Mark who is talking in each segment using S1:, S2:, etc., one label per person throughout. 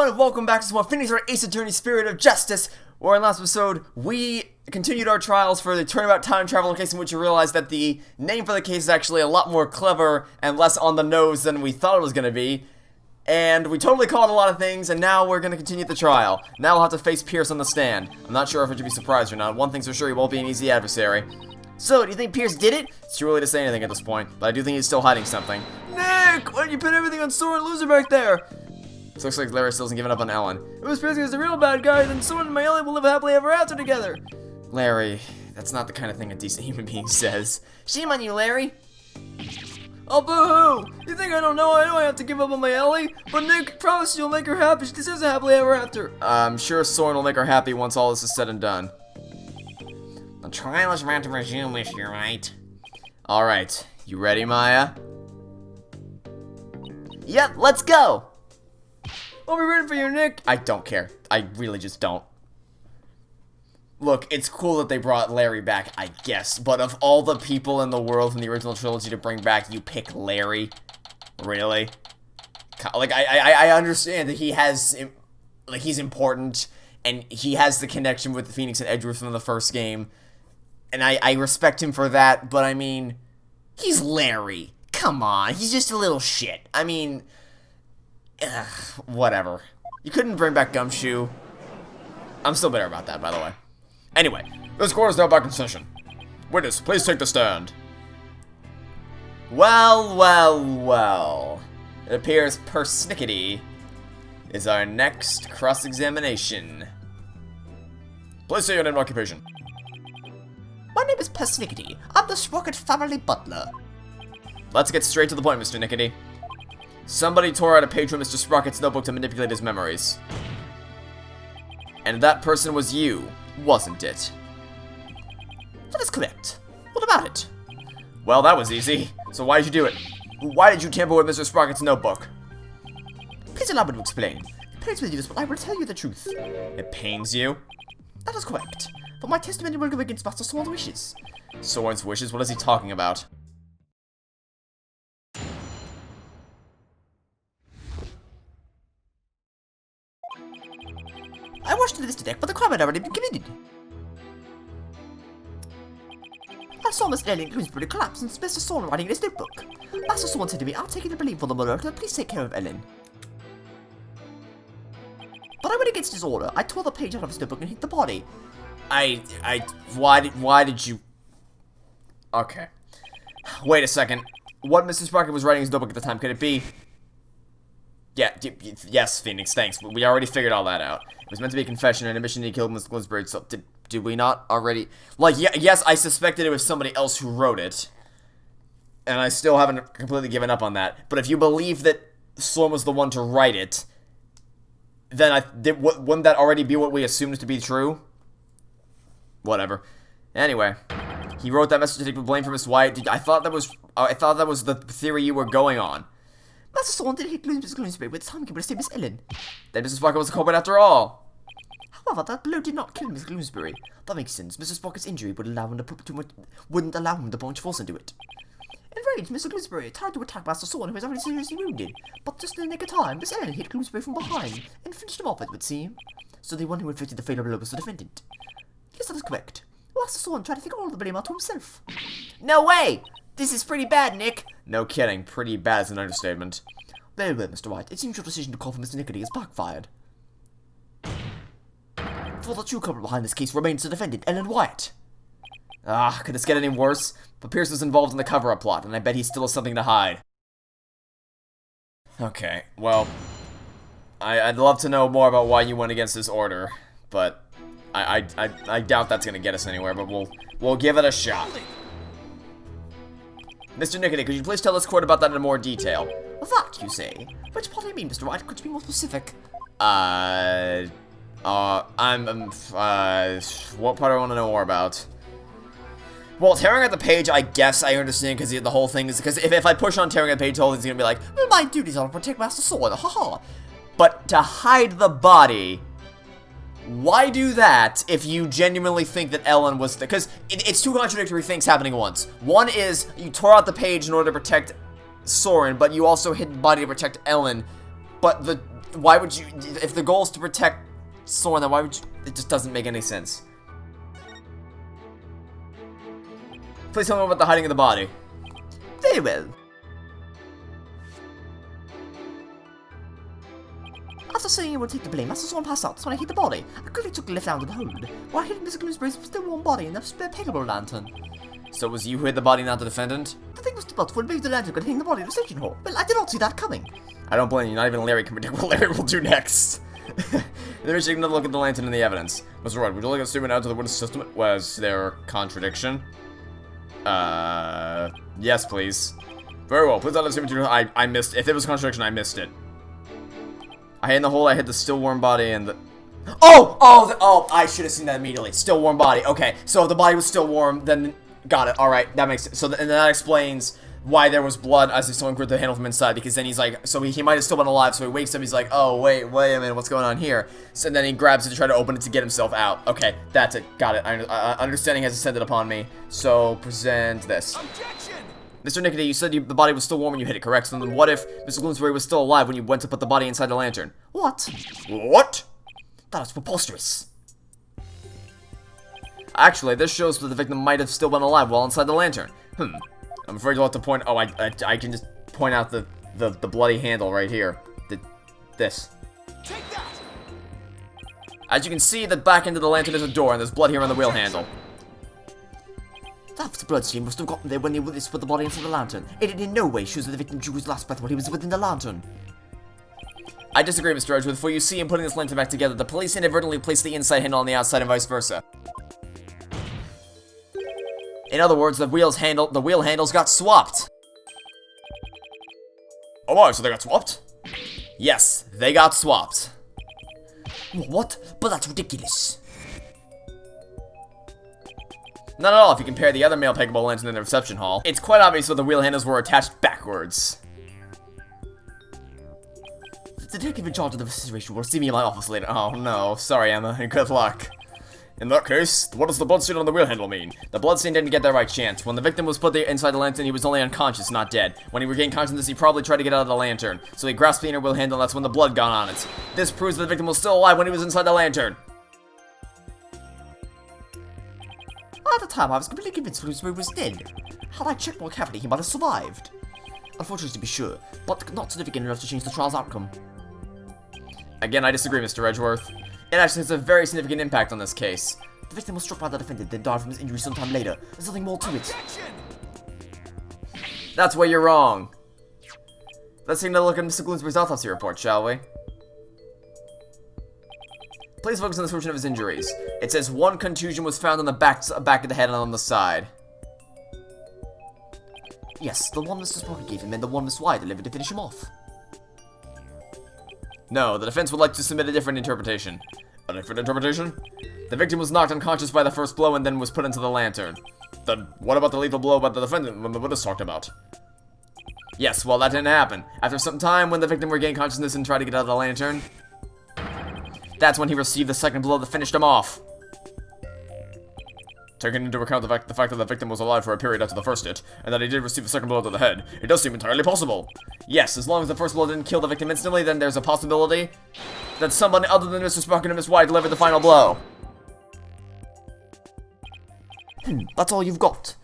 S1: everyone, and welcome back to some more Phoenix Wright Ace Attorney Spirit of Justice, where in last episode, we continued our trials for the Turnabout time travel case, in which we realized that the name for the case is actually a lot more clever and less on the nose than we thought it was going to be. And we totally caught a lot of things, and now we're going to continue the trial. Now we'll have to face Pierce on the stand. I'm not sure if it should be surprised or not. One thing's for sure, he won't be an easy adversary. So, do you think Pierce did it? It's too early to say anything at this point, but I do think he's still hiding something. Nick! Why did you put everything on Sore and Loser back there? It looks like Larry still hasn't given up on Ellen. It was Pierce is the real bad guy, then someone and my Ellie will live happily ever after together. Larry, that's not the kind of thing a decent human being says. Shame on you, Larry. Oh, boo-hoo! You think I don't know? I know I have to give up on my Ellie, but Nick, promise you'll make her happy. She deserves a happily ever after. I'm sure Soren will make her happy once all this is said and done. The trial is about to resume, Mr. Wright. Alright, you ready, Maya? Yep, let's go! I'll be ready for you, Nick. I don't care. I really just don't. Look, it's cool that they brought Larry back, I guess, but of all the people in the world from the original trilogy to bring back, you pick Larry? Really? Like, I understand that he has, like, he's important, and he has the connection with Phoenix and Edgeworth from the first game, and I respect him for that, but I mean, he's Larry. Come on, he's just a little shit. I mean, whatever. You couldn't bring back Gumshoe. I'm still bitter about that, by the way. Anyway, this court is now back in session. Witness, please take the stand. Well. It appears persnickety is our next cross-examination. Please say your name and occupation.
S2: My name is Persnickety. I'm the Sprocket family butler.
S1: Let's get straight to the point, Mr. Nickety. Somebody tore out a page from Mr. Sprocket's notebook to manipulate his memories. And that person was you, wasn't it?
S2: That is correct. What about it?
S1: Well, that was easy. So why did you do it? Why did you tamper with Mr. Sprocket's notebook?
S2: Please allow me to explain. It pains me to do this, but I will tell you the truth.
S1: It pains you?
S2: That is correct. But my testimony will go against Master Soren's wishes.
S1: Soren's wishes? What is he talking about?
S2: I rushed to this deck, but the crime had already been committed. I saw Miss Ellie in Bloomsbury collapse and Mr. Soren writing in his notebook. Master Soren said to me, I'll take it to blame for the murder, please take care of Ellen. But I went against his order. I tore the page out of his notebook and hit the body.
S1: Why did you... Okay. Wait a second. What Mr. Sprocket was writing in his notebook at the time, could it be... Yeah, yes, Phoenix, thanks. We already figured all that out. It was meant to be a confession and admission he killed Mr. Bloomsbury, so did we not already... Like, yeah, yes, I suspected it was somebody else who wrote it. And I still haven't completely given up on that. But if you believe that Sloan was the one to write it, then wouldn't that already be what we assumed to be true? Whatever. Anyway, he wrote that message to take the blame for Miss Wyatt. I thought that was the theory you were going on.
S2: Master Soren did hit Bloomsbury with time to save Miss Ellen.
S1: Then Mrs. Sprocket was the culprit after all.
S2: However, that blow did not kill Miss Bloomsbury. That makes sense. Mrs. Sprocket's injury wouldn't allow him to punch force into it. Enraged, Mr. Bloomsbury tried to attack Master Soren, who was already seriously wounded. But just in the nick of time, Miss Ellen hit Bloomsbury from behind and finished him off, it would seem. So the one who inflicted the fatal blow was the defendant. Yes, that is correct. Master Soren tried to take all the blame out to himself.
S1: No way! This is pretty bad, Nick. No kidding. Pretty bad is an understatement.
S2: Very well, Mr. Wright. It seems your decision to call for Mr. Nickety has backfired. For the true culprit behind this case remains the defendant, Ellen Wyatt.
S1: Ah, could this get any worse? But Pierce was involved in the cover-up plot, and I bet he still has something to hide. Okay, well, I'd love to know more about why you went against this order, but I doubt that's gonna get us anywhere. But we'll give it a shot. Mr. Nickety, could you please tell this court about that in more detail?
S2: That, you say? Which part do you mean, Mr. Wright? Could you be more specific?
S1: What part do I want to know more about? Well, tearing out the page, I guess I understand, because the whole thing is, because if I push on tearing out the page, the whole thing's gonna be like,
S2: well, my duties are to protect Master Soren, haha.
S1: But to hide the body... Why do that if you genuinely think that Ellen was the... Because it's two contradictory things happening at once. One is, you tore out the page in order to protect Soren, but you also hid the body to protect Ellen. But why would you, if the goal is to protect Soren, then why would you, it just doesn't make any sense. Please tell me about the hiding of the body.
S2: Very well. After saying he would take the blame, Master Soren passed out. That's when I hit the body. I quickly took the lift out of the hold. While I hit Mr. Gloomsbury's still warm body and a spare pegable lantern.
S1: So it was you who hid the body, not the defendant?
S2: The thing was to but would move the lantern could hang the body in the station hall. Well, I did not see that coming.
S1: I don't blame you, not even Larry can predict what Larry will do next. Then we should look at the lantern and the evidence. Mr. Wright, would you like us to zoom out to the witness system? Was there a contradiction? Yes, please. Very well, please let us zoom into I missed, if there was a contradiction, I missed it. I hit in the hole, I hit the still warm body and the... Oh, I should have seen that immediately. Still warm body, okay. So if the body was still warm, then... Got it, alright, that makes sense. So, and that explains why there was blood as someone gripped the handle from inside, because then he's like, so he might have still been alive, so he wakes up, he's like, oh, wait a minute, what's going on here? So then he grabs it to try to open it to get himself out. Okay, that's it, got it. Understanding has descended upon me, so present this. Objection! Mr. Nickety, you said the body was still warm when you hit it, correct? So then what if Mr. Bloomsbury was still alive when you went to put the body inside the lantern?
S2: What?
S1: What?
S2: That is preposterous.
S1: Actually, this shows that the victim might have still been alive while inside the lantern. I'm afraid you'll have to point... Oh, I can just point out the bloody handle right here. This. Take that! As you can see, the back end of the lantern is a door, and there's blood here on the wheel handle.
S2: That bloodstream must have gotten there when they put the body into the lantern. It in no way shows that the victim drew his last breath while he was within the lantern.
S1: I disagree, Mr. Edgeworth, for you see in putting this lantern back together, the police inadvertently placed the inside handle on the outside and vice versa. In other words, the wheel handles got swapped. Oh my, so they got swapped? Yes, they got swapped.
S2: What? But that's ridiculous.
S1: Not at all if you compare the other male peggable lantern in the reception hall. It's quite obvious that the wheel handles were attached backwards.
S2: The detective in charge of the situation will see me in my office later.
S1: Oh no, sorry Emma, and good luck. In that case, what does the bloodstain on the wheel handle mean? The bloodstain didn't get there by chance. When the victim was put inside the lantern, he was only unconscious, not dead. When he regained consciousness, he probably tried to get out of the lantern. So he grasped the inner wheel handle, and that's when the blood got on it. This proves that the victim was still alive when he was inside the lantern.
S2: At the time, I was completely convinced Bloomsbury was dead. Had I checked more carefully, he might have survived. Unfortunately to be sure, but not significant enough to change the trial's outcome.
S1: Again, I disagree, Mr. Edgeworth. It actually has a very significant impact on this case.
S2: The victim was struck by the defendant, then died from his injuries sometime later. There's nothing more to it.
S1: That's where you're wrong. Let's take a look at Mr. Gloomsbury's autopsy report, shall we? Please focus on the description of his injuries. It says one contusion was found on the back of the head and on the side.
S2: Yes, the one Mr. Sprocket gave him and the one Miss Wyatt delivered to finish him off.
S1: No, the defense would like to submit a different interpretation. A different interpretation? The victim was knocked unconscious by the first blow and then was put into the lantern. Then what about the lethal blow by the defendant when the witness talked about? Yes, well that didn't happen. After some time, when the victim regained consciousness and tried to get out of the lantern, that's when he received the second blow that finished him off. Taking into account the fact that the victim was alive for a period after the first hit, and that he did receive a second blow to the head, it does seem entirely possible. Yes, as long as the first blow didn't kill the victim instantly, then there's a possibility that somebody other than Mr. Sprocket and Miss Wyatt delivered the final blow.
S2: That's all you've got.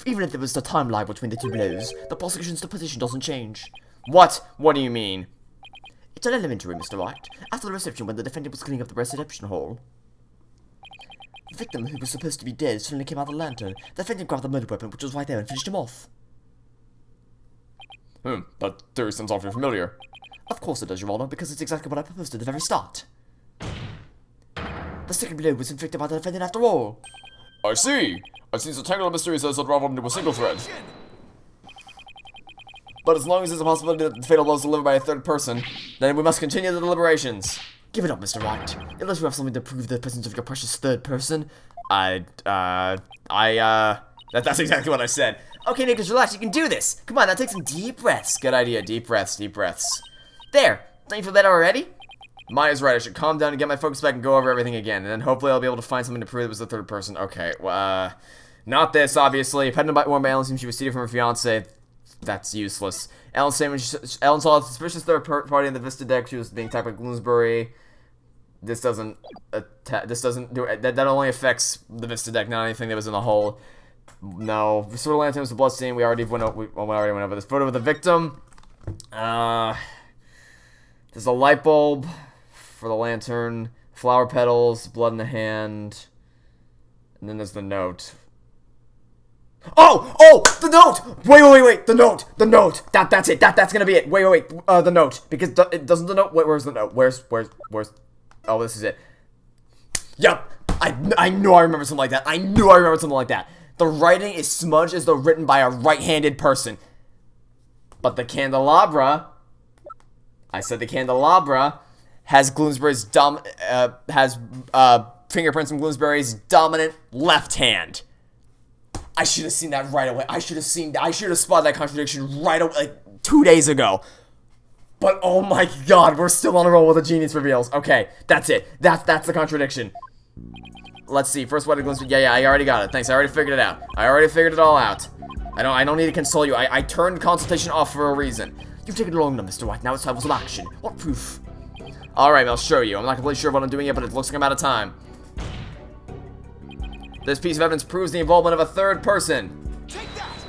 S2: Even if there was a time lag between the two blows, the prosecution's position doesn't change.
S1: What? What do you mean?
S2: It's an elementary, Mr. Wright. After the reception, when the defendant was cleaning up the reception hall, the victim, who was supposed to be dead, suddenly came out of the lantern. The defendant grabbed the murder weapon, which was right there, and finished him off.
S1: That theory sounds awfully familiar.
S2: Of course it does, Your Honor, because it's exactly what I proposed at the very start. The second blow was inflicted by the defendant after all.
S1: I see! I've seen a tangle of mysteries that has unraveled into a single thread. But as long as there's a possibility that the fatal blow is delivered by a third person, then we must continue the deliberations.
S2: Give it up, Mr. Wright. Unless you have something to prove the presence of your precious third person.
S1: That's exactly what I said.
S2: Okay, Nicholas, relax, you can do this. Come on, now take some deep breaths.
S1: Good idea, deep breaths, deep breaths.
S2: There, don't you feel better already?
S1: Maya's right, I should calm down and get my focus back and go over everything again, and then hopefully I'll be able to find something to prove it was the third person. Okay, not this, obviously. Pregnant by Warren Bailey seems she was seated from her fiancé. That's useless. Ellen saw a suspicious third party in the Vista deck. She was being attacked by Gloomsbury. This doesn't do it. That only affects the Vista deck, not anything that was in the hole. No. Restored Lantern was the bloodstain. We already went over this. Photo of the victim. There's a light bulb for the lantern. Flower petals. Blood in the hand. And then there's the note. Oh, the note! Wait, the note! That's it, that's gonna be it. Wait, the note. Because it doesn't the note, where's the note? Where's, oh, this is it. Yup, I knew I remembered something like that. The writing is smudged as though written by a right-handed person. But the candelabra, has Gloomsbury's fingerprints from Gloomsbury's dominant left hand. I should have seen that right away. I should have spotted that contradiction right away, like 2 days ago. But oh my god, we're still on a roll with the genius reveals. Okay, that's it. That's the contradiction. Let's see. First one, yeah, I already got it. Thanks. I already figured it out. I already figured it all out. I don't need to console you. I turned consultation off for a reason. You've taken long enough, Mr. White. Now it's time for some action. What proof? Alright, I'll show you. I'm not completely sure what I'm doing yet, but it looks like I'm out of time. This piece of evidence proves the involvement of a third person. Take that.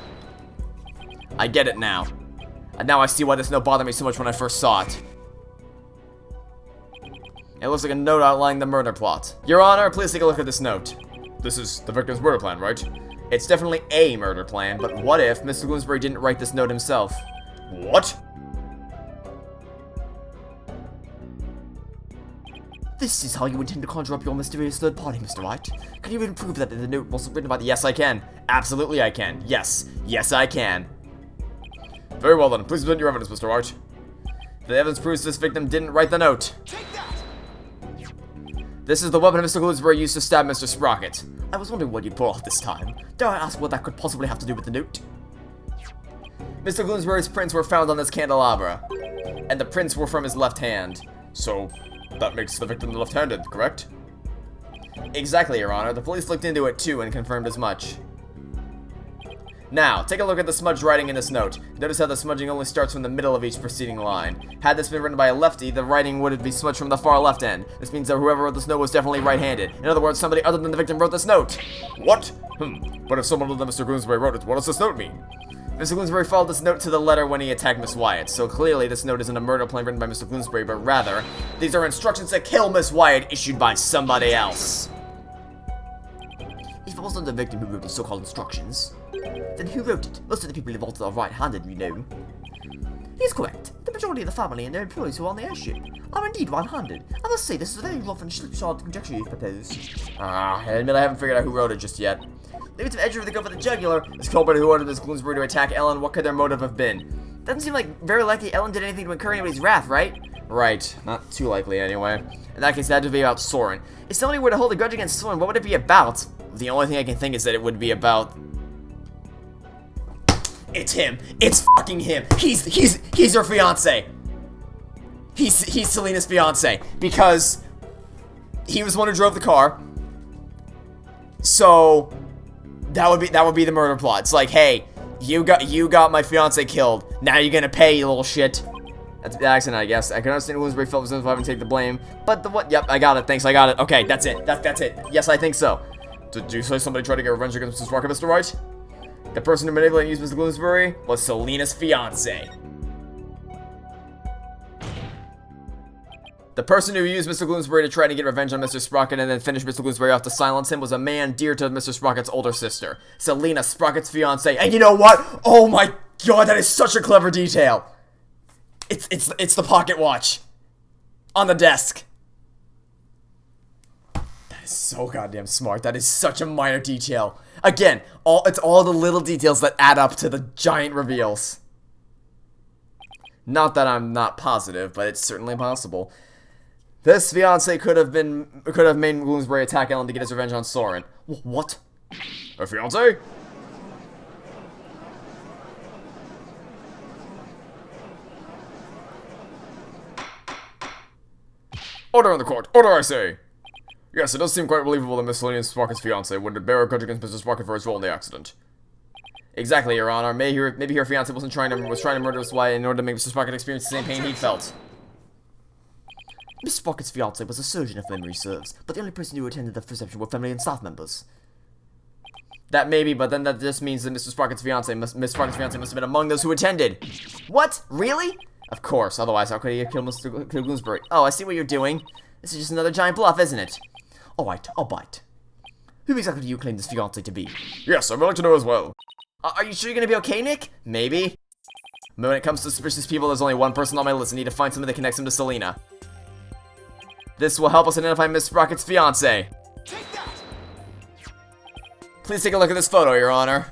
S1: I get it now. And now I see why this note bothered me so much when I first saw it. It looks like a note outlining the murder plot. Your Honor, please take a look at this note. This is the victim's murder plan, right? It's definitely a murder plan, but what if Mr. Gloomsbury didn't write this note himself? What?
S2: This is how you intend to conjure up your mysterious third party, Mr. Wright. Can you even prove that the note wasn't written by the...
S1: Yes, I can. Absolutely, I can. Yes, I can. Very well, then. Please present your evidence, Mr. Wright. The evidence proves this victim didn't write the note. Take that! This is the weapon Mr. Gloomsbury used to stab Mr. Sprocket.
S2: I was wondering what you'd pull off this time. Dare I ask what that could possibly have to do with the note?
S1: Mr. Gloomsbury's prints were found on this candelabra, and the prints were from his left hand. So, that makes the victim left-handed, correct? Exactly, Your Honor. The police looked into it too and confirmed as much. Now, take a look at the smudged writing in this note. Notice how the smudging only starts from the middle of each preceding line. Had this been written by a lefty, the writing would be smudged from the far left end. This means that whoever wrote this note was definitely right-handed. In other words, somebody other than the victim wrote this note. What? But if someone other than Mr. Gloomsbury wrote it, what does this note mean? Mr. Gloomsbury followed this note to the letter when he attacked Miss Wyatt, so clearly this note isn't a murder plan written by Mr. Gloomsbury, but rather, these are instructions to kill Miss Wyatt issued by somebody else.
S2: If it wasn't the victim who wrote these so-called instructions, then who wrote it? Most of the people involved are right-handed, you know. He's correct. The majority of the family and their employees who are on the airship are indeed right-handed. I must say, this is a very rough and slipshod conjecture you've proposed.
S1: I admit I haven't figured out who wrote it just yet.
S2: Maybe to edge over the go for the jugular.
S1: This culprit who ordered Miss Gloomsbury to attack Ellen, what could their motive have been?
S2: Doesn't seem like very likely Ellen did anything to incur anybody's wrath, right?
S1: Right. Not too likely, anyway.
S2: In that case, it had to be about Soren. If somebody were to hold a grudge against Soren, what would it be about?
S1: The only thing I can think is that it would be about... It's him. It's fucking him. He's her fiance. He's Selena's fiance because he was the one who drove the car. So that would be the murder plot. It's like, hey, you got my fiance killed. Now you're gonna pay, you little shit. That's an accident, I guess. I can understand Bloomsbury felt responsible for having to take the blame, but the what? Yep, I got it. Thanks, I got it. Okay, that's it. That's it. Yes, I think so. Did you say somebody tried to get revenge against Mrs. Walker, Mr. Wright? The person who manipulated and used Mr. Bloomsbury was Selena's fiance. The person who used Mr. Gloomsbury to try to get revenge on Mr. Sprocket and then finish Mr. Gloomsbury off to silence him was a man dear to Mr. Sprocket's older sister, Selena, Sprocket's fiance. And you know what? Oh my god, that is such a clever detail. It's the pocket watch on the desk. That is so goddamn smart. That is such a minor detail. Again, it's all the little details that add up to the giant reveals. Not that I'm not positive, but it's certainly possible. This fiance could have made Bloomsbury attack Ellen to get his revenge on Soren. What? Her fiance? Order in the court. Order, I say. Yes, it does seem quite believable that Miss Selena Sprocket's fiance would bear a grudge against Mr. Sprocket for his role in the accident. Exactly, Your Honor. Maybe her fiancé was trying to murder his wife in order to make Mr. Sprocket experience the same pain he felt.
S2: Mr. Sprocket's fiancé was a surgeon, if memory serves, but the only person who attended the reception were family and staff members.
S1: That maybe, but then that just means that Mr. Sprocket's fiancé must have been among those who attended. What? Really? Of course, otherwise how could he have killed Mr. Bloomsbury? Oh, I see what you're doing. This is just another giant bluff, isn't it?
S2: Alright, I'll bite. Who exactly do you claim this fiancé to be?
S3: Yes, I'd like to know as well.
S1: Are you sure you're gonna be okay, Nick? Maybe. But when it comes to suspicious people, there's only one person on my list. I need to find something that connects him to Selena. This will help us identify Miss Sprocket's fiancé.
S3: Take that!
S1: Please take a look at this photo, Your Honor.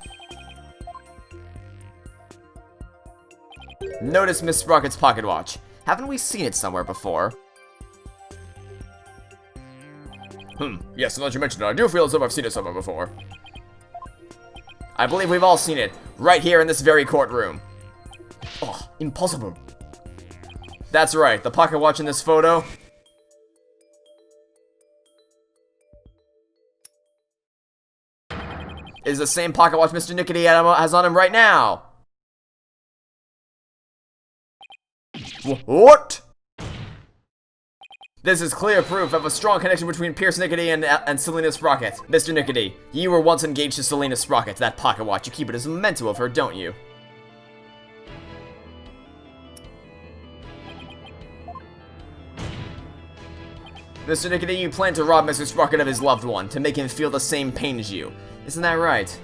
S1: Notice Miss Sprocket's pocket watch. Haven't we seen it somewhere before?
S3: Yes, now that you mentioned it, I do feel as if I've seen it somewhere before.
S1: I believe we've all seen it, right here in this very courtroom.
S2: Oh, impossible.
S1: That's right, the pocket watch in this photo is the same pocket watch Mr. Nickety has on him right now.
S3: What?
S1: This is clear proof of a strong connection between Pierce Nickety and Selena Sprocket. Mr. Nickety, you were once engaged to Selena Sprocket. That pocket watch, you keep it as a memento of her, don't you? Mr. Nickety, you plan to rob Mr. Sprocket of his loved one, to make him feel the same pain as you. Isn't that right?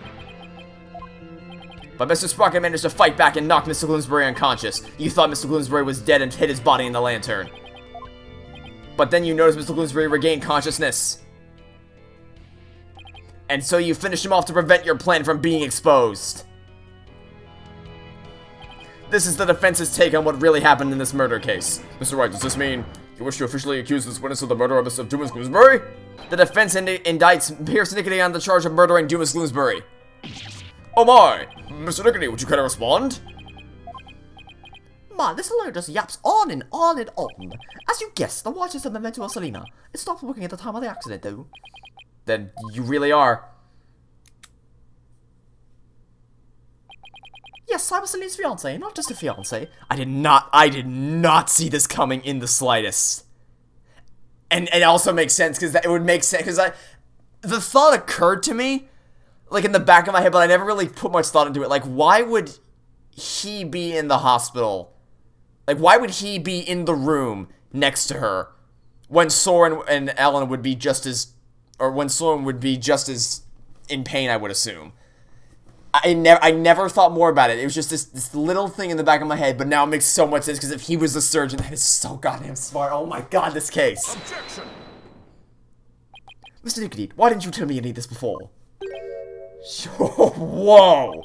S1: But Mr. Sprocket managed to fight back and knock Mr. Bloomsbury unconscious. You thought Mr. Bloomsbury was dead and hid his body in the lantern. But then you noticed Mr. Bloomsbury regained consciousness. And so you finished him off to prevent your plan from being exposed. This is the defense's take on what really happened in this murder case.
S3: Mr. Wright, does this mean you wish to officially accuse this witness of the murder of Mr. Dumas Bloomsbury?
S1: The defense indicts Pierce Nickety on the charge of murdering Dumas Bloomsbury.
S3: Oh my! Mr. Nickety, would you care to respond?
S2: Man, this lawyer just yaps on and on and on. As you guessed, the watch is a memento of Selena. It stopped working at the time of the accident, though.
S1: Then you really are.
S2: Yes, I was Selena's fiancé, not just a fiancé.
S1: I did not see this coming in the slightest. And it also makes sense, because it would make sense, because the thought occurred to me, like in the back of my head, but I never really put much thought into it. Like, why would he be in the hospital? Like, why would he be in the room next to her when Soren and Ellen would be just as, or when Soren would be just as in pain, I would assume. I never thought more about it. It was just this little thing in the back of my head, but now it makes so much sense, because if he was the surgeon, that is so goddamn smart. Oh my god, this case.
S3: Objection!
S2: Mr. Nickety, why didn't you tell me any of this before?
S1: Whoa!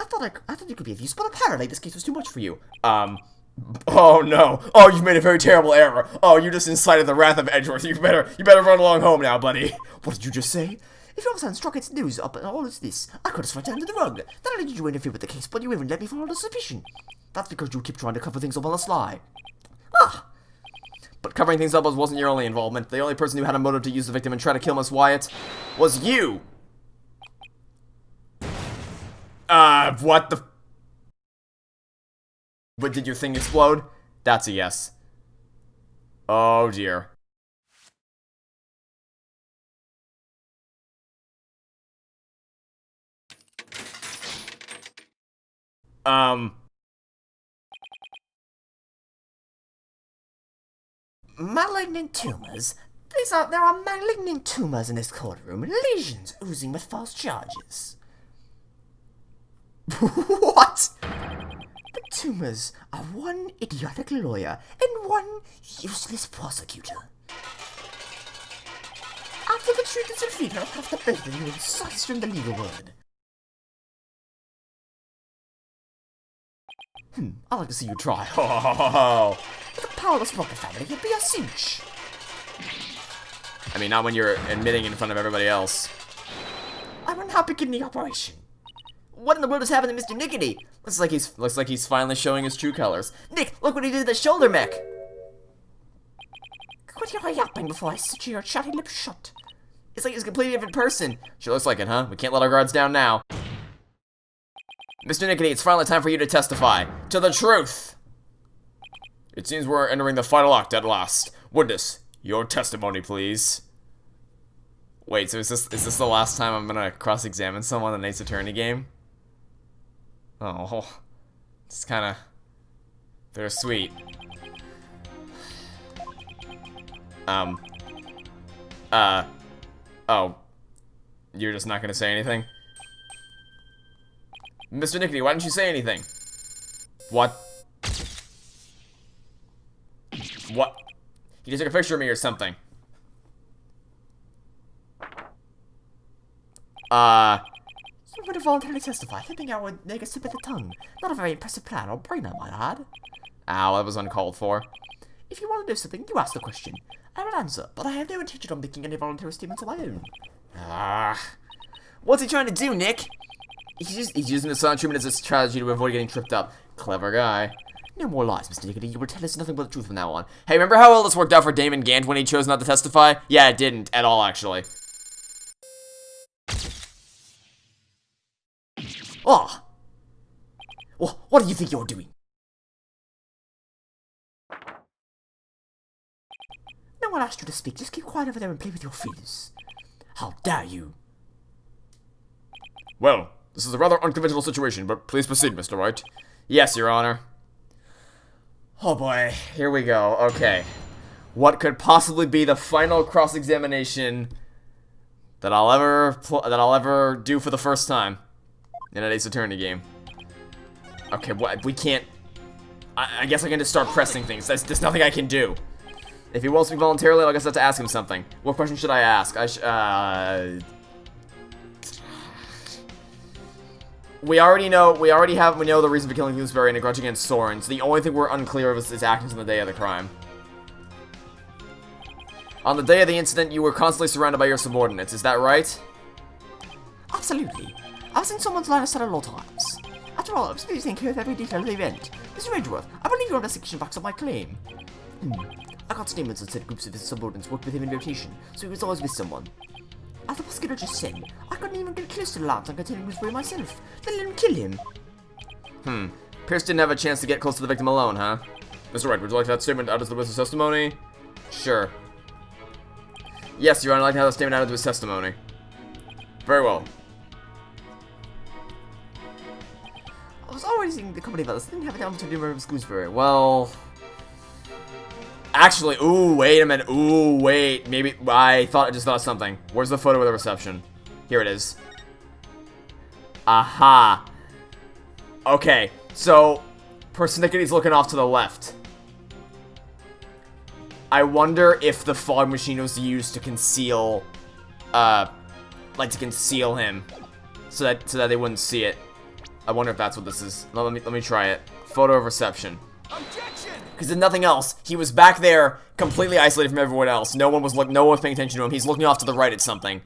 S2: I thought you could be of use, but apparently this case was too much for you.
S1: Oh no. Oh, you've made a very terrible error. Oh, you just incited the wrath of Edgeworth. You better run along home now, buddy.
S2: What did you just say? If your son struck its nose up and all of this, I could have swept under the rug. Not only did you interfere with the case, but you even let me fall under suspicion. That's because you keep trying to cover things up on the sly. Ah!
S1: But covering things up wasn't your only involvement. The only person who had a motive to use the victim and try to kill Miss Wyatt was you! What the... But did your thing explode? That's a yes. Oh dear.
S2: Malignant tumors? There are malignant tumors in this courtroom. Lesions oozing with false charges.
S1: What?
S2: The tumors are one idiotic lawyer and one useless prosecutor. After the truth is revealed, I'll have to both of you incised from the legal word.
S1: I'd like to see you try.
S2: Oh. With the powerless Rocket family, you'd be a cinch.
S1: I mean, not when you're admitting in front of everybody else.
S2: I'm unhappy kidney operation.
S1: What in the world is happening to Mr. Nickety? Looks like he's finally showing his true colors. Nick, look what he did to the shoulder mech.
S2: Quit your yapping before I stitch your chatty lips shut.
S1: It's like he's a completely different person. Sure looks like it, huh? We can't let our guards down now. Mr. Nickety, it's finally time for you to testify to the truth.
S3: It seems we're entering the final act at last. Witness, your testimony, please.
S1: Wait, so is this the last time I'm gonna cross-examine someone in an Ace Attorney game? Oh, it's kinda bittersweet. Oh. You're just not gonna say anything? Mr. Nickety, why didn't you say anything? What? What? You just took a picture of me or something.
S2: You would have voluntarily testified, hipping out with nigger tip of the tongue. Not a very impressive plan or brain, I might add.
S1: Ow, that was uncalled for.
S2: If you want to know something, you ask the question. I will answer, but I have no intention of making any voluntary statements of my own.
S1: What's he trying to do, Nick? He's using the silent treatment as a strategy to avoid getting tripped up. Clever guy.
S2: No more lies, Mr. Nickety. You will tell us nothing but the truth from now on.
S1: Hey, remember how well this worked out for Damon Gant when he chose not to testify? Yeah, it didn't at all, actually.
S2: Oh! Well, what do you think you're doing? No one asked you to speak. Just keep quiet over there and play with your feelings. How dare you?
S3: Well, this is a rather unconventional situation, but please proceed, Mr. Wright.
S1: Yes, Your Honor. Oh boy, here we go. Okay. What could possibly be the final cross-examination that I'll ever do for the first time in an Ace Attorney game? Okay, what? We can't... I guess I can just start pressing things. There's nothing I can do. If he won't speak voluntarily, I guess I have to ask him something. What question should I ask? We know the reason for killing Gooseberry and a grudge against Soren. So the only thing we're unclear of is his actions on the day of the crime. On the day of the incident, you were constantly surrounded by your subordinates. Is that right?
S2: Absolutely. I was in someone's line of sight a lot of times. After all, I was supposed to take care of every detail of the event. Mr. Edgeworth, I believe your investigation backs up my claim. I got statements that said groups of his subordinates worked with him in rotation, so he was always with someone. As the prosecutor just said, I couldn't even get close to the labs on containing Gooseberry myself, let alone kill him.
S1: Pierce didn't have a chance to get close to the victim alone, huh?
S3: Mr. Wright, would you like that statement added to the witness testimony?
S1: Sure. Yes, Your Honor, I'd like to have that statement added to his testimony.
S3: Very well.
S2: I was already thinking the company about this, didn't have an opportunity to murder Gooseberry.
S1: Well... Actually, ooh, wait a minute. Ooh, wait. Maybe, I just thought of something. Where's the photo of the reception? Here it is. Aha. Okay, so, Persnickety's looking off to the left. I wonder if the fog machine was used to conceal, him. So that they wouldn't see it. I wonder if that's what this is. Let me try it. Photo of reception.
S3: Objection!
S1: Because if nothing else, he was back there, completely isolated from everyone else. No one was paying attention to him. He's looking off to the right at something.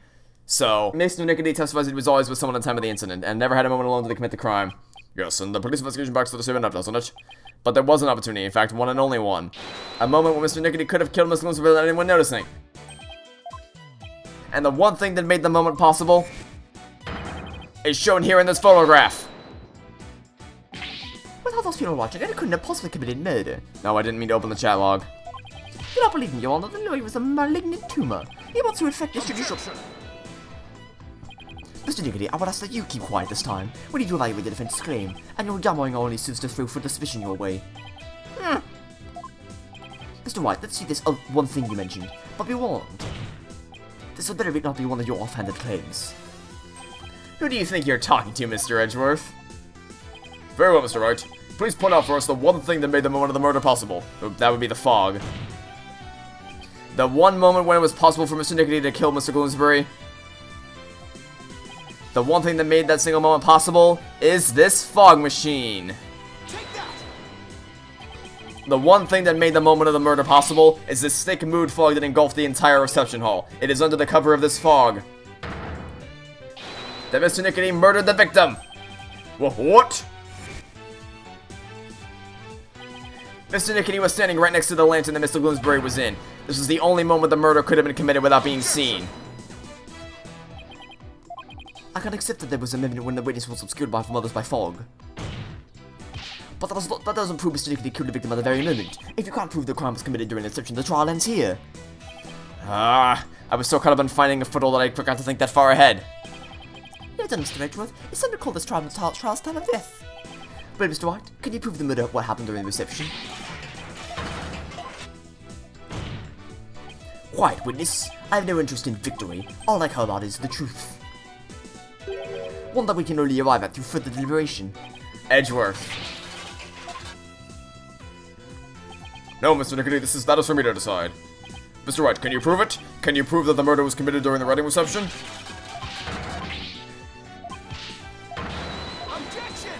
S1: So, Mr. Nickety testifies that he was always with someone at the time of the incident, and never had a moment alone to commit the crime.
S3: Yes, and the police investigation backs to the statement up, doesn't it?
S1: But there was an opportunity, in fact, one and only one. A moment when Mr. Nickety could have killed Miss Gloomsbury without anyone noticing. And the one thing that made the moment possible is shown here in this photograph.
S2: With all those people watching, I couldn't have possibly committed murder.
S1: No, I didn't mean to open the chat log.
S2: Do not believe me, Your Honor. The lawyer was a malignant tumor. He wants to infect this judicial... Mr. Nickety, I would ask that you keep quiet this time. We need to evaluate the defense's claim, and your yammering only serves to throw further suspicion your way. Mr. White, let's see this one thing you mentioned, but be warned. This had better not be one of your offhanded claims.
S1: Who do you think you're talking to, Mr. Edgeworth?
S3: Very well, Mr. Wright. Please point out for us the one thing that made the moment of the murder possible.
S1: That would be the fog. The one moment when it was possible for Mr. Nickety to kill Mr. Gloomsbury. The one thing that made that single moment possible is this fog machine.
S3: Take that!
S1: The one thing that made the moment of the murder possible is this thick mood fog that engulfed the entire reception hall. It is under the cover of this fog that Mr. Nickety murdered the victim.
S3: What?
S1: Mr. Nickety was standing right next to the lantern that Mr. Gloomsbury was in. This was the only moment the murder could have been committed without being seen.
S2: I can accept that there was a moment when the witness was obscured from others by fog. But that doesn't prove Mr. Nickety killed the victim at the very moment. If you can't prove the crime was committed during the section, the trial ends here.
S1: I was so caught up in finding a foothold that I forgot to think that far ahead.
S2: You're done, Mr. Edgeworth. It's time to call this trial's time of death. But Mr. White, can you prove the murder of what happened during the reception? Quiet, witness. I have no interest in victory. All I care about is the truth. One that we can only arrive at through further deliberation.
S1: Edgeworth.
S3: No, Mr. Nickety, that is for me to decide. Mr. Wright, can you prove it? Can you prove that the murder was committed during the wedding reception?
S1: Objection!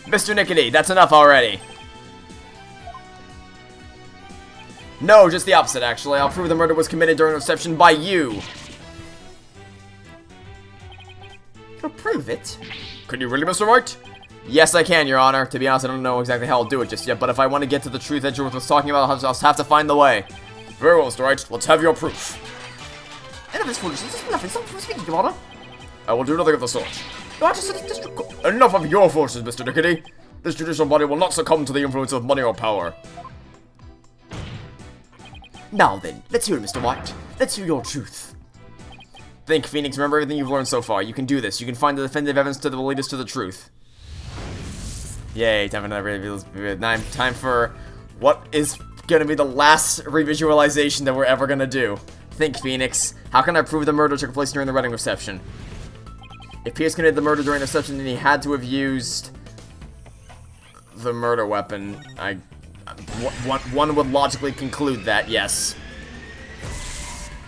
S1: Mr. Nickety, that's enough already. No, just the opposite, actually. I'll prove the murder was committed during the reception by you.
S2: You'll prove it?
S3: Can you really, Mr. Wright?
S1: Yes, I can, Your Honor. To be honest, I don't know exactly how I'll do it just yet, but if I want to get to the truth Edgeworth was talking about, I'll have to find the way.
S3: Very well, Mr. Wright. Let's have your proof.
S2: Enough of this foolishness. This is nothing. Stop speaking, Your Honor.
S3: I will do nothing of the sort.
S2: You are just a district court.
S3: Enough of your forces, Mr. Nickety. This judicial body will not succumb to the influence of money or power.
S2: Now then, let's hear it, Mr. White. Let's hear your truth.
S1: Think, Phoenix. Remember everything you've learned so far. You can do this. You can find the definitive evidence that will lead us to the truth. Yay, time for another time for what is gonna be the last revisualization that we're ever gonna do. Think, Phoenix. How can I prove the murder took place during the wedding reception? If Pierce committed the murder during the reception, then he had to have used the murder weapon. One would logically conclude that, yes.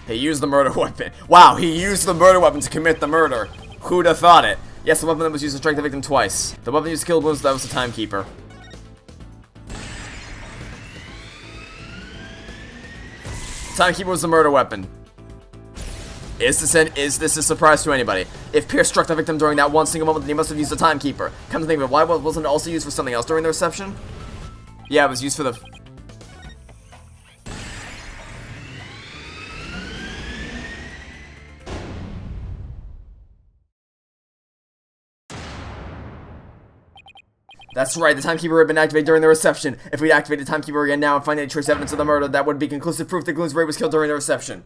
S1: He used the murder weapon. Wow, he used the murder weapon to commit the murder. Who'd have thought it? Yes, the weapon that was used to strike the victim twice. The weapon used to kill wounds, that was the timekeeper. Timekeeper was the murder weapon. Is this a surprise to anybody? If Pierce struck the victim during that one single moment, then he must have used the timekeeper. Come to think of it, why wasn't it also used for something else during the reception? Yeah, it was used for the... That's right, the timekeeper had been activated during the reception. If we'd activated the timekeeper again now and find any trace evidence of the murder, that would be conclusive proof that Gloomsbury was killed during the reception.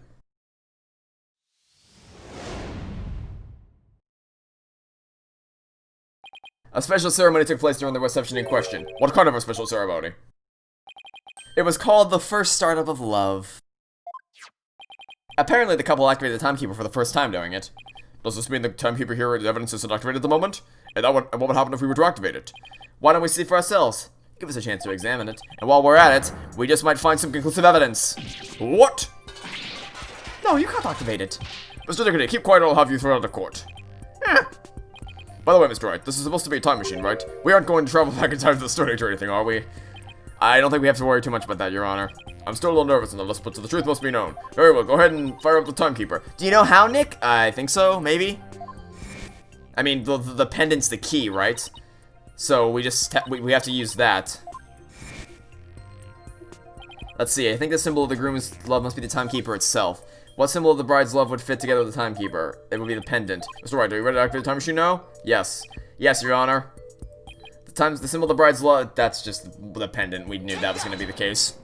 S1: A special ceremony took place during the reception in question.
S3: What kind of a special ceremony?
S1: It was called the first startup of love. Apparently the couple activated the timekeeper for the first time during it.
S3: Does this mean the timekeeper here is evidence isn't activated at the moment? And what would happen if we were to activate it?
S1: Why don't we see for ourselves? Give us a chance to examine it. And while we're at it, we just might find some conclusive evidence.
S3: What?
S1: No, you can't activate it.
S3: Mr. Nickety, keep quiet or I'll have you thrown out of court. By the way, Mr. Wright, this is supposed to be a time machine, right? We aren't going to travel back in time to the Stone Age or anything, are we?
S1: I don't think we have to worry too much about that, Your Honor.
S3: I'm still a little nervous on this, but the truth must be known. Very well, go ahead and fire up the timekeeper.
S1: Do you know how, Nick? I think so, maybe? I mean, the pendant's the key, right? So we just we have to use that. Let's see, I think the symbol of the groom's love must be the timekeeper itself. What symbol of the bride's love would fit together with the timekeeper? It would be the pendant. Mr. Wright, are you ready to activate the time machine now? Yes. Yes, Your Honor. The symbol of the bride's love, that's just the pendant. We knew that was going to be the case.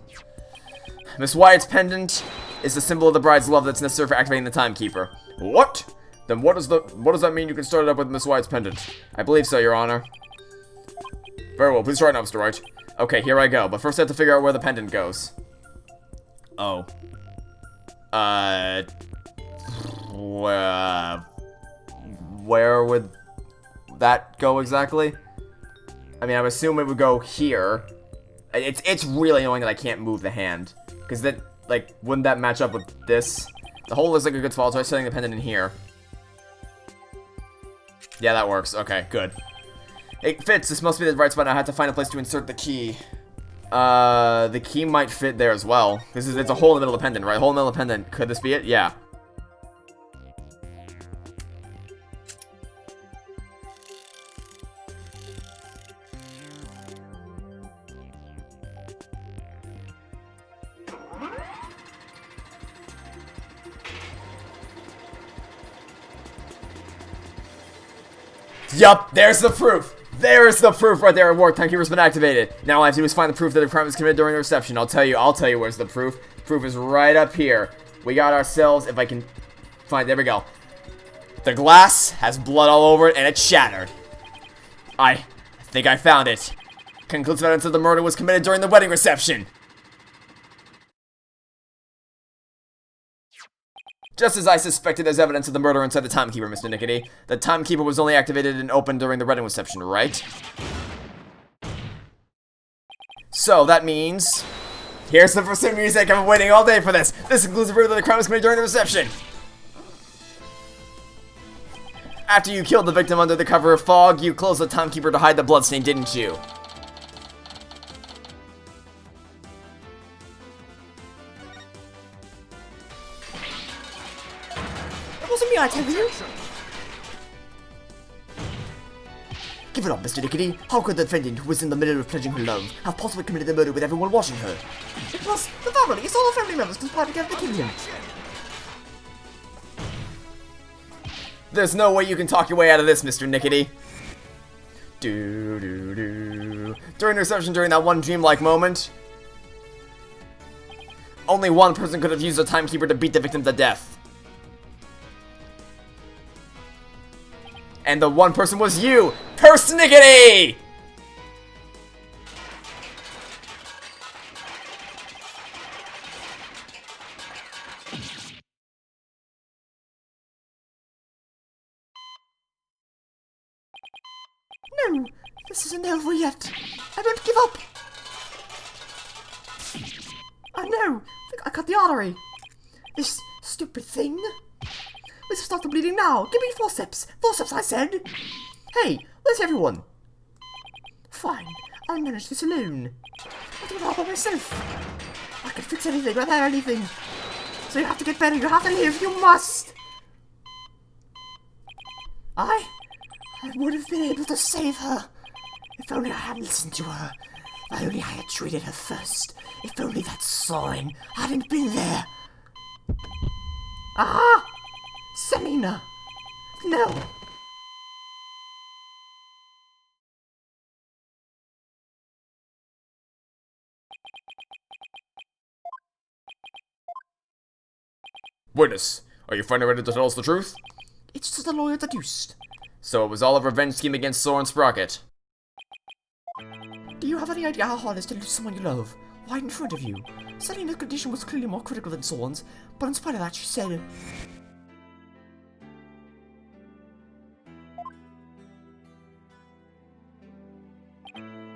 S1: Miss Wyatt's pendant is the symbol of the bride's love that's necessary for activating the timekeeper.
S3: What? Then what does that mean you can start it up with Miss Wyatt's pendant?
S1: I believe so, Your Honor.
S3: Very well, please try it now, Mr. Wright.
S1: Okay, here I go. But first I have to figure out where the pendant goes. Oh. Where would that go exactly? I mean, I would assume it would go here. It's really annoying that I can't move the hand. Because that, like, wouldn't that match up with this? The hole looks like a good spot, so I'm setting the pendant in here. Yeah, that works. Okay, good. It fits. This must be the right spot. I have to find a place to insert the key. The key might fit there as well. It's a hole in the middle of the pendant, right? Hole in the middle of the pendant. Could this be it? Yeah. Yup, there's the proof. There's the proof right there. A warp timekeeper's been activated. Now all I have to do is find the proof that a crime was committed during the reception. I'll tell you where's the proof. The proof is right up here. We got ourselves, if I can find, there we go. The glass has blood all over it and it's shattered. I think I found it. Conclusive evidence that the murder was committed during the wedding reception. Just as I suspected, there's evidence of the murder inside the timekeeper, Mr. Nickety. The timekeeper was only activated and opened during the wedding reception, right? So, that means... Here's the first music. I've been waiting all day for this. This includes the proof that the crime was committed during the reception. After you killed the victim under the cover of fog, you closed the timekeeper to hide the bloodstain, didn't you?
S2: It wasn't me, I tell you. Give it up, Mr. Nickety. How could the defendant, who was in the middle of pledging her love, have possibly committed the murder with everyone watching her? It was the family. It's all the family members conspired together to kill him.
S1: There's no way you can talk your way out of this, Mr. Nickety. During the reception, during that one dreamlike moment, only one person could have used a timekeeper to beat the victim to death. And the one person was you, Persnickety!
S2: No, this isn't over yet. I won't give up. Oh no, I cut the artery. This stupid thing. Let's stop the bleeding now. Give me forceps. Forceps, I said. Hey, where's everyone? Fine, I'll manage this alone. I'll do it all by myself. I can fix anything, repair anything. So you have to get better, you have to live, you must. I would have been able to save her. If only I hadn't listened to her. If only I had treated her first. If only that sign hadn't been there. Ah! Selena! No!
S3: Witness, are you finally ready to tell us the truth?
S2: It's just the lawyer deduced.
S1: So it was all a revenge scheme against Soren Sprocket.
S2: Do you have any idea how hard it is to lose someone you love? Right in front of you. Selena's condition was clearly more critical than Soren's, but in spite of that, she said...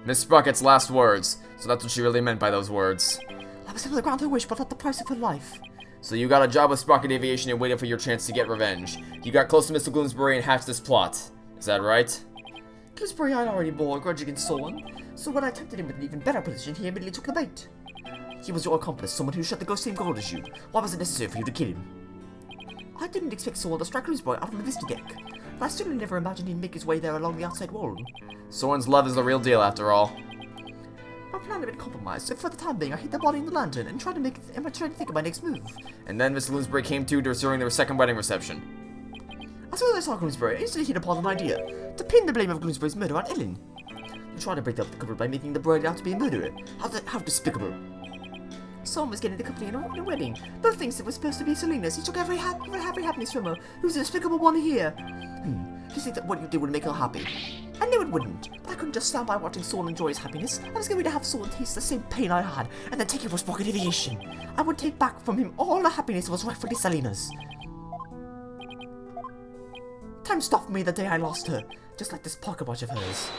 S1: Miss Sprocket's last words, so that's what she really meant by those words.
S2: I was able to grant her wish, but at the price of her life.
S1: So you got a job with Sprocket Aviation and waited for your chance to get revenge. You got close to Mr. Gloomsbury and hatched this plot. Is that right?
S2: Gloomsbury had already bore a grudge against Soren, so when I tempted him with an even better position, he immediately took the bait. He was your accomplice, someone who shot the same goal as you. Why was it necessary for you to kill him? I didn't expect Soren to strike Gloomsbury out of the Vista deck, but I certainly never imagined he'd make his way there along the outside wall.
S1: Soren's love is the real deal, after all.
S2: Our plan had been compromised, so for the time being, I hid the body in the lantern and tried to think of my next move.
S1: And then Mr. Gloomsbury came to during their second wedding reception.
S2: As soon as I saw Gloomsbury, I instantly hit upon an idea to pin the blame of Gloomsbury's murder on Ellen. To try to break up the cover by making the bride out to be a murderer. How despicable. Someone was getting the company in a wedding. Both things that were supposed to be Selena's. He took every happiness from her. Who's the despicable one here? You think that what you did would make her happy? I knew it wouldn't, but I couldn't just stand by watching Soren enjoy his happiness. I was going to have Soren taste the same pain I had, and then take it for Sprocket Aviation. I would take back from him all the happiness that was rightfully Selena's. Time stopped me the day I lost her, just like this pocket watch of hers.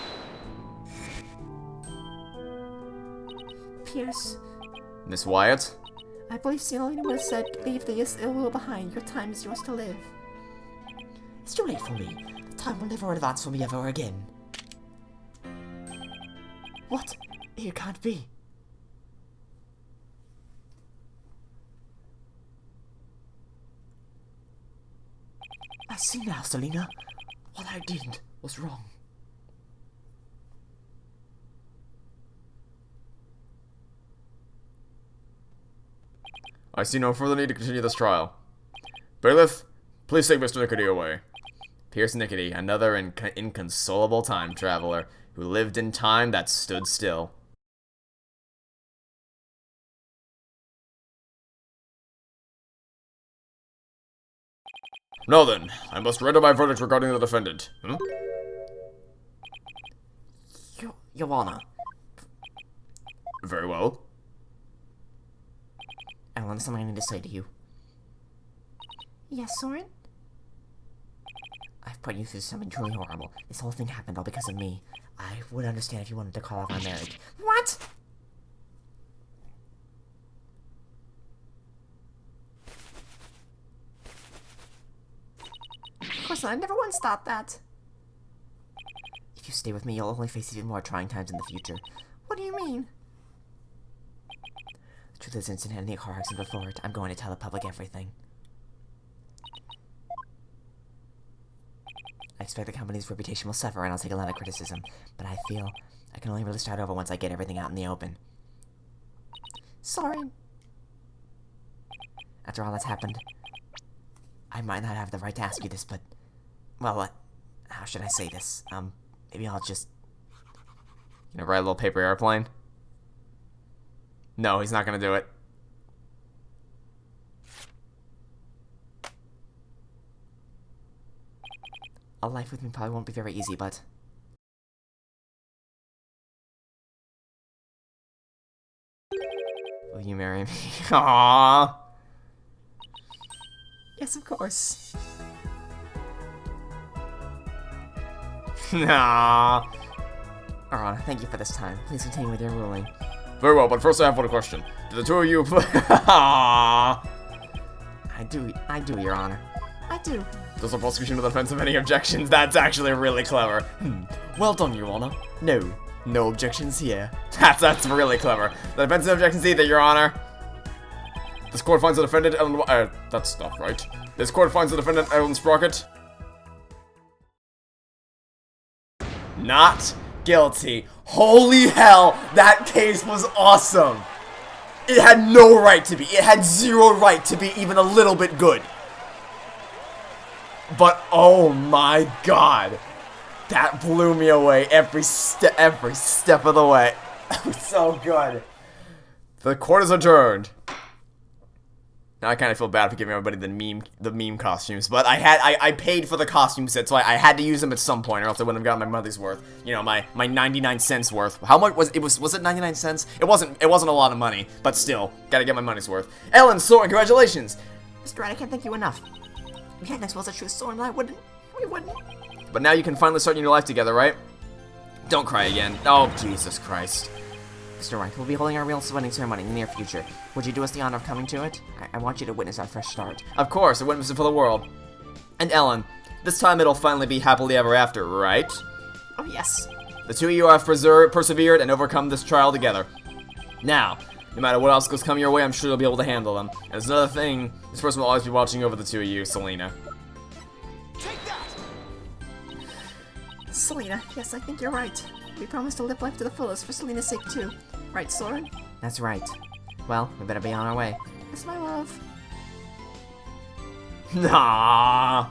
S2: Pierce.
S1: Miss Wyatt?
S2: I believe Selena was said, leave the ill will behind, your time is yours to live. It's too late for me. The time will never advance for me ever again. What? It can't be. I see now, Selena. What I did was wrong.
S3: I see no further need to continue this trial. Bailiff, please take Mr. Nickety away.
S1: Nickety, another inconsolable time traveler who lived in time that stood still.
S3: Now then, I must render my verdict regarding the defendant.
S2: Your Honor.
S3: Very well.
S2: Ellen, there's something I need to say to you. Yes, Soren? I've put you through something truly horrible. This whole thing happened all because of me. I would understand if you wanted to call off our marriage. What? Of course not. I never once thought that. If you stay with me, you'll only face even more trying times in the future. What do you mean? The truth is, incident had any car accident before it. I'm going to tell the public everything. I expect the company's reputation will suffer and I'll take a lot of criticism, but I feel I can only really start over once I get everything out in the open. Sorry. After all that's happened, I might not have the right to ask you this, but, well, how should I say this? Maybe I'll just...
S1: You know, write a little paper airplane? No, he's not gonna do it.
S2: A life with me probably won't be very easy, but...
S1: Will you marry me? Aww.
S2: Yes, of course.
S1: Nah.
S2: Your Honor, thank you for this time. Please continue with your ruling.
S3: Very well, but first I have one question. Do the two of you
S1: Aww.
S2: I do, Your Honor. I do.
S3: Does the prosecution or the defense have any objections? That's actually really clever.
S1: Well done, Your Honor. No objections here. That's really clever. The defense has no objections either, Your Honor.
S3: This court finds the defendant Ellen... that's not right. This court finds the defendant Ellen Sprocket
S1: Not guilty. Holy hell, that case was awesome. It had no right to be. It had zero right to be even a little bit good. But oh my god, that blew me away every step of the way. It was so good.
S3: The court is adjourned.
S1: Now I kind of feel bad for giving everybody the meme costumes, but I paid for the costume set, so I had to use them at some point, or else I wouldn't have gotten my money's worth. You know, my 99 cents worth. How much was it 99 cents? It wasn't a lot of money, but still, gotta get my money's worth. Ellen, Soren, congratulations!
S2: Mr. Wright, I can't thank you enough. We hadn't exposed the truth, Soren, and we wouldn't.
S1: But now you can finally start your new life together, right? Don't cry again. Oh, Jesus Christ.
S2: Mr. Wright, we'll be holding our real wedding ceremony in the near future. Would you do us the honor of coming to it? I want you to witness our fresh start.
S1: Of course, a witness for the world. And Ellen, this time it'll finally be happily ever after, right?
S2: Oh, yes.
S1: The two of you have persevered and overcome this trial together. Now, no matter what obstacles come your way, I'm sure you'll be able to handle them. And there's another thing, this person will always be watching over the two of you, Selena.
S4: Take that!
S2: Selena, yes, I think you're right. We promise to live life to the fullest for Selena's sake, too. Right, Soren? That's right. Well, we better be on our way. That's my love.
S1: Nah.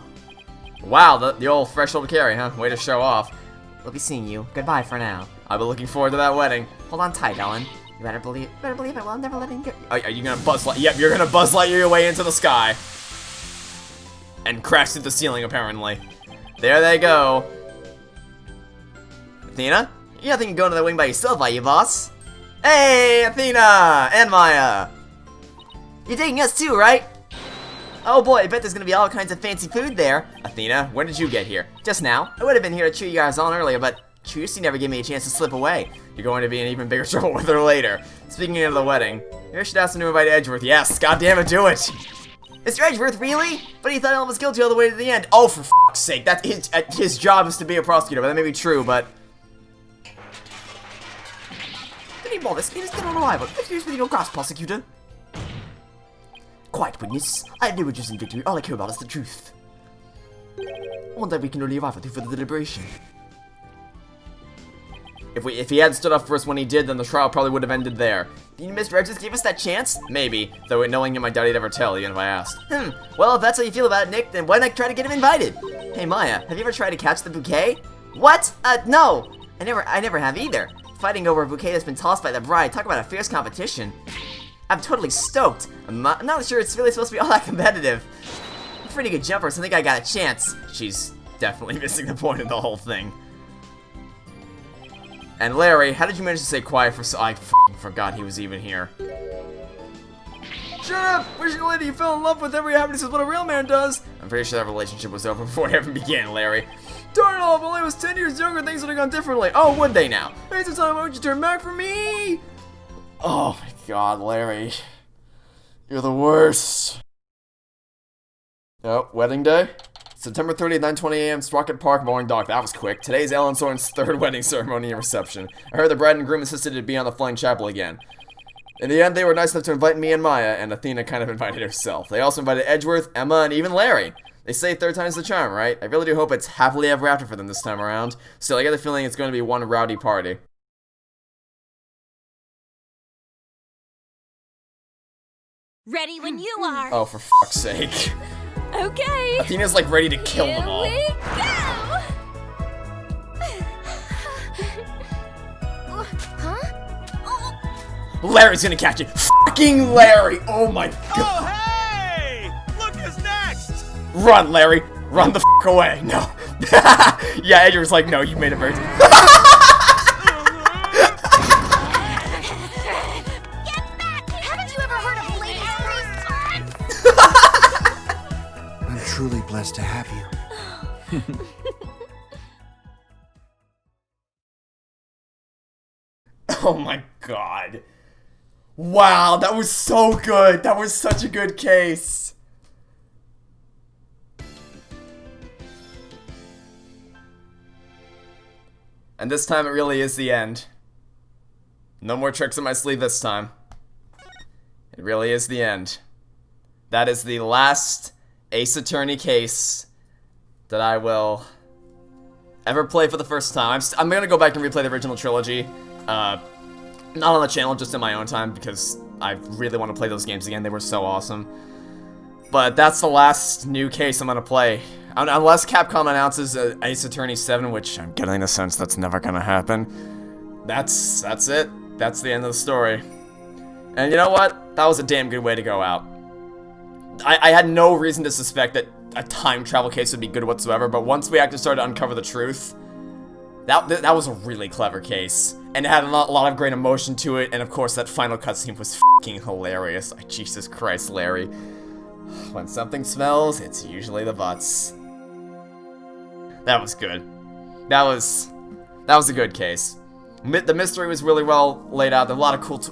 S1: Wow, the old fresh old carry, huh? Way to show off.
S2: We'll be seeing you. Goodbye for now.
S1: I'll be looking forward to that wedding.
S2: Hold on tight, Ellen. You better believe it. We'll never let him go.
S1: Are you gonna buzz light? Yep, you're gonna buzz light your way into the sky. And crash through the ceiling, apparently. There they go. Athena? You don't think you're going to the wing by yourself, are you, boss? Hey, Athena! And Maya! You're taking us too, right? Oh boy, I bet there's gonna be all kinds of fancy food there. Athena, when did you get here? Just now. I would have been here to cheer you guys on earlier, but Tracy never gave me a chance to slip away. You're going to be in even bigger trouble with her later. Speaking of the wedding, maybe I should ask him to invite Edgeworth. Yes, goddammit, do it! Mr. Edgeworth, really? But he thought Ellen was guilty all the way to the end. Oh, for f***'s sake, that's his job is to be a prosecutor, but that may be true, but...
S2: Any more this is still on arrival. Excuse me, your grass, prosecutor. Quiet, witness. I knew it was in victory. All I care about is the truth. One day we can only arrive with you for the deliberation.
S1: If he had stood up for us when he did, then the trial probably would have ended there. You Mr. Wright just gave us that chance? Maybe, though knowing him I doubt he'd ever tell, even if I asked. Well, if that's how you feel about it, Nick, then why not try to get him invited? Hey, Maya, have you ever tried to catch the bouquet? What? No! I never have either. Fighting over a bouquet that's been tossed by the bride, talk about a fierce competition. I'm totally stoked. I'm not sure it's really supposed to be all that competitive. I'm a pretty good jumper, so I think I got a chance. She's definitely missing the point of the whole thing. And Larry, how did you manage to stay quiet for so- I f***ing forgot he was even here. Shut up! Wishing a lady you fell in love with every happiness is what a real man does! I'm pretty sure that relationship was over before it ever began, Larry. Darn it all, if only I was 10 years younger, things would have gone differently. Oh, would they now? Hey, some time, why don't you turn back for me? Oh my god, Larry. You're the worst. Oh, wedding day? September 30th, 9:20 a.m., Sprocket Park, Mowing Dock. That was quick. Today's Ellen Soren's third wedding ceremony and reception. I heard the bride and groom insisted to be on the Flying Chapel again. In the end, they were nice enough to invite me and Maya, and Athena kind of invited herself. They also invited Edgeworth, Emma, and even Larry. They say third time's the charm, right? I really do hope it's happily ever after for them this time around. Still, I get the feeling it's going to be one rowdy party.
S5: Ready when you are.
S1: Oh, for fuck's sake.
S5: Okay.
S1: Athena's like ready to kill them all.
S5: Here we go. Huh? Oh.
S1: Larry's gonna catch it. Fucking Larry! Oh my god.
S4: Oh, hey! Look who's next!
S1: Run, Larry! Run the fuck away! No. Yeah, Edgar's like, no, you made it very.
S5: Get back! Haven't you ever heard of ladies'
S6: I'm truly blessed to have you.
S1: Oh my god. Wow, that was so good. That was such a good case. And this time it really is the end. No more tricks in my sleeve this time. It really is the end. That is the last Ace Attorney case that I will ever play for the first time. I'm gonna go back and replay the original trilogy. Not on the channel, just in my own time, because I really want to play those games again. They were so awesome. But that's the last new case I'm gonna play. Unless Capcom announces Ace Attorney 7, which I'm getting the sense that's never gonna happen. That's it. That's the end of the story. And you know what? That was a damn good way to go out. I had no reason to suspect that a time travel case would be good whatsoever, but once we actually started to uncover the truth, that was a really clever case. And it had a lot of great emotion to it, and of course that final cutscene was f***ing hilarious. Jesus Christ, Larry. When something smells, it's usually the butts. That was good. That was a good case. The mystery was really well laid out. There were a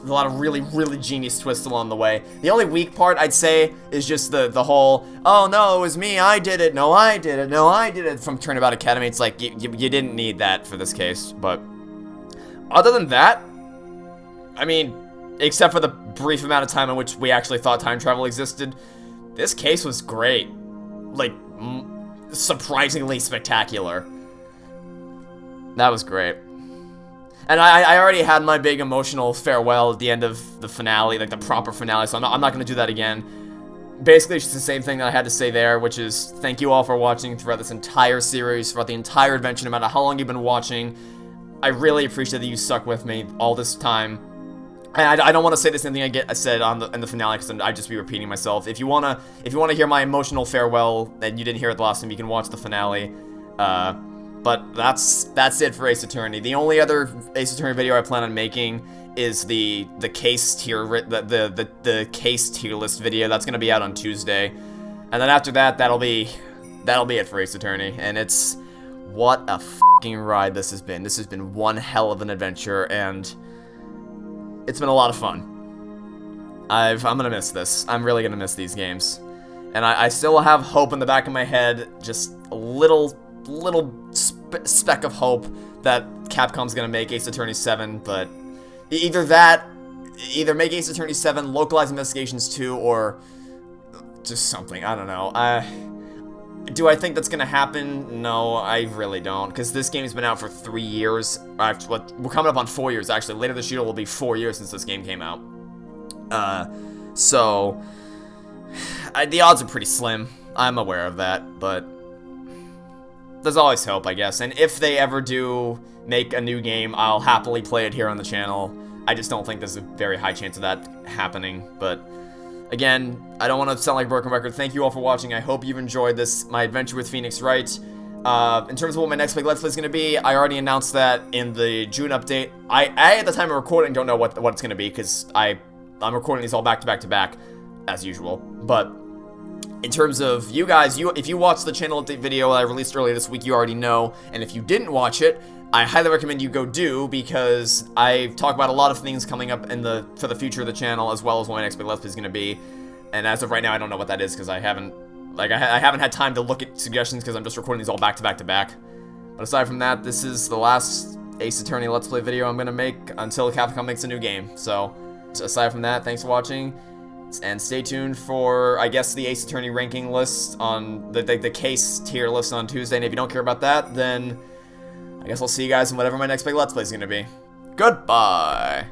S1: lot of really, really genius twists along the way. The only weak part, I'd say, is just the whole, oh no, it was me, I did it, no, I did it, no, I did it, from Turnabout Academy. It's like, you didn't need that for this case, but other than that, I mean, except for the brief amount of time in which we actually thought time travel existed, this case was great. Like, surprisingly spectacular. That was great. And I already had my big emotional farewell at the end of the finale, like the proper finale, so I'm not going to do that again. Basically, it's just the same thing that I had to say there, which is thank you all for watching throughout this entire series, throughout the entire adventure, no matter how long you've been watching. I really appreciate that you stuck with me all this time. And I don't want to say the same thing I said in the finale, because I'd just be repeating myself. If you wanna hear my emotional farewell and you didn't hear it the last time, you can watch the finale. But that's it for Ace Attorney. The only other Ace Attorney video I plan on making is the case tier the case tier list video. That's gonna be out on Tuesday, and then after that, that'll be it for Ace Attorney. And it's what a fucking ride this has been. This has been one hell of an adventure, and it's been a lot of fun. I'm gonna miss this. I'm really gonna miss these games, and I still have hope in the back of my head, just a little speck of hope that Capcom's gonna make Ace Attorney 7, but either make Ace Attorney 7, localized investigations 2, or just something. I don't know. Do I think that's gonna happen? No, I really don't, because this game's been out for 3 years. We're coming up on 4 years, actually. Later this year will be 4 years since this game came out. So the odds are pretty slim. I'm aware of that, but there's always hope, I guess. And if they ever do make a new game, I'll happily play it here on the channel. I just don't think there's a very high chance of that happening. But again, I don't want to sound like a broken record. Thank you all for watching. I hope you've enjoyed my adventure with Phoenix Wright. In terms of what my next big Let's Play is going to be, I already announced that in the June update. I at the time of recording, don't know what it's going to be, because I'm recording these all back to back to back, as usual. But in terms of you guys, if you watched the channel update video I released earlier this week, you already know. And if you didn't watch it, I highly recommend you go do, because I talk about a lot of things coming up for the future of the channel, as well as what my next big Let's Play is going to be. And as of right now, I don't know what that is, because I haven't had time to look at suggestions, because I'm just recording these all back to back to back. But aside from that, this is the last Ace Attorney Let's Play video I'm going to make until Capcom makes a new game. So aside from that, thanks for watching. And stay tuned for, I guess, the Ace Attorney ranking list on the case tier list on Tuesday. And if you don't care about that, then I guess I'll see you guys in whatever my next big Let's Play is going to be. Goodbye!